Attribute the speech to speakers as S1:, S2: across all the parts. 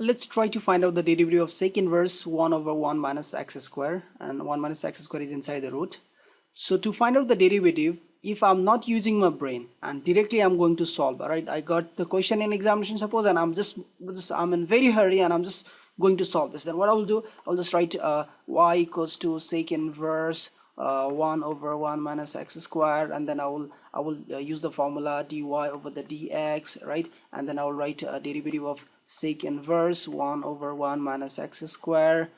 S1: Let's try to find out the derivative of sec inverse 1 over 1 minus x square, and 1 minus x square is inside the root. So to find out the derivative, if I'm not using my brain and directly I'm going to solve, all right, I got the question in examination suppose, and I'm in very hurry and I'm just going to solve this, then what I will do, I'll just write y equals to sec inverse 1 over 1 minus x squared, and then I will use the formula dy over the dx, right? And then I will write a derivative of sec inverse 1 over 1 minus x squared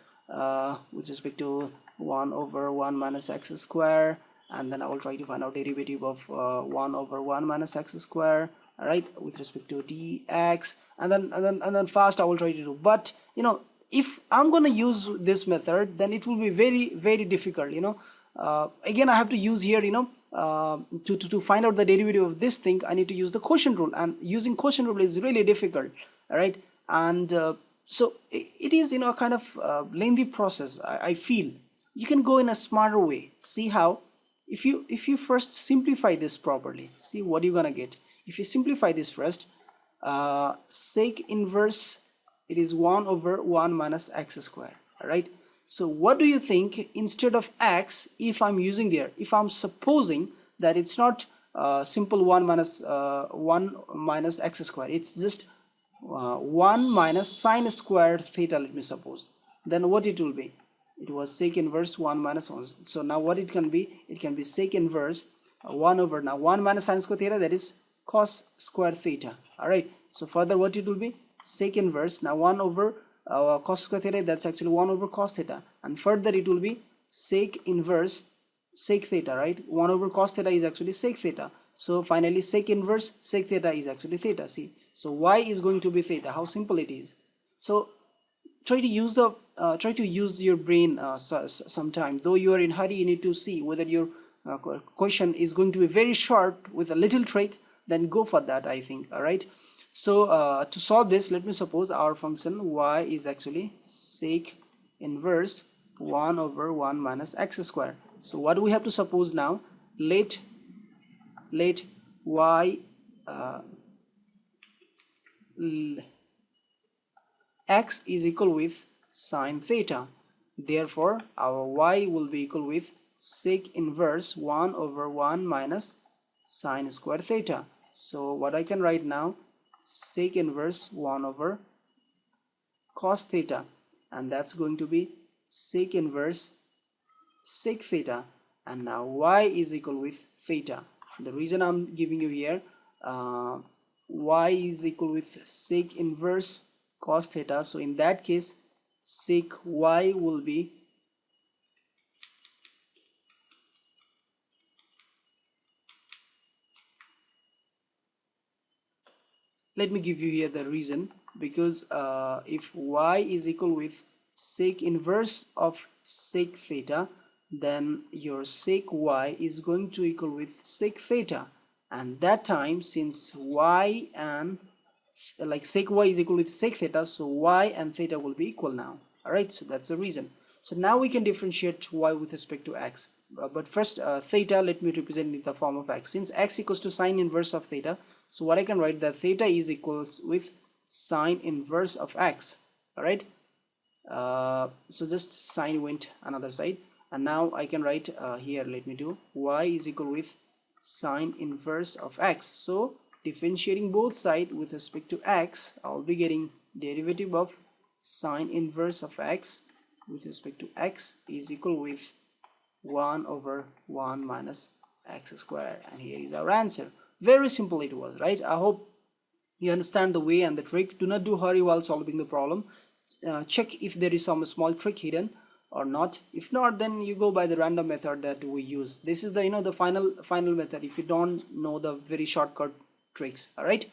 S1: with respect to 1 over 1 minus x squared, and then I will try to find out derivative of 1 over 1 minus x squared, all right, with respect to dx, and then fast I will try to do. But you know, if I'm going to use this method, then it will be very difficult, you know. Again, I have to use here, you know, to find out the derivative of this thing, I need to use the quotient rule, and using quotient rule is really difficult, all right? And so it is, you know, a kind of lengthy process. I feel you can go in a smarter way. See how, if you first simplify this properly, see what you're gonna get. If you simplify this first, sec inverse, it is 1 over 1 minus x squared, all right? So what do you think, instead of x, if I'm using there, if I'm supposing that it's not simple 1 minus x squared, it's just 1 minus sine squared theta, let me suppose, then what it will be? It was sec inverse 1 minus 1. So now what it can be? It can be sec inverse 1 over, now 1 minus sine squared theta, that is cos squared theta, all right? So further what it will be? Sec inverse, now 1 over cos square theta, that's actually 1 over cos theta, and further it will be sec inverse sec theta, right? 1 over cos theta is actually sec theta. So finally sec inverse sec theta is actually theta. See, so y is going to be theta. How simple it is. So try to use your brain sometime. Though you are in hurry, you need to see whether your question is going to be very short with a little trick, then go for that, I think, all right? So to solve this, let me suppose our function y is actually sec inverse 1 over 1 minus x squared. So what do we have to suppose now? Let y x is equal with sine theta. Therefore our y will be equal with sec inverse 1 over 1 minus sine square theta. So what I can write now, sec inverse 1 over cos theta, and that's going to be sec inverse sec theta, and now y is equal with theta. The reason I'm giving you here, y is equal with sec inverse cos theta, so in that case sec y will be let me give you here the reason, because if y is equal with sec inverse of sec theta, then your sec y is going to equal with sec theta, and that time, since y and like sec y is equal with sec theta, so y and theta will be equal now, all right? So that's the reason. So now we can differentiate y with respect to x, but first theta, let me represent in the form of x. Since x equals to sine inverse of theta, so what I can write, that theta is equals with sine inverse of x, all right? So just sine went another side, and now I can write here, let me do y is equal with sine inverse of x. So differentiating both sides with respect to x, I'll be getting derivative of sine inverse of x with respect to x is equal with 1 over 1 minus x squared, and here is our answer. Very simple it was, right? I hope you understand the way and the trick. Do not do hurry while solving the problem. Check if there is some small trick hidden or not. If not, then you go by the random method that we use. This is the, you know, the final method if you don't know the very shortcut tricks, all right?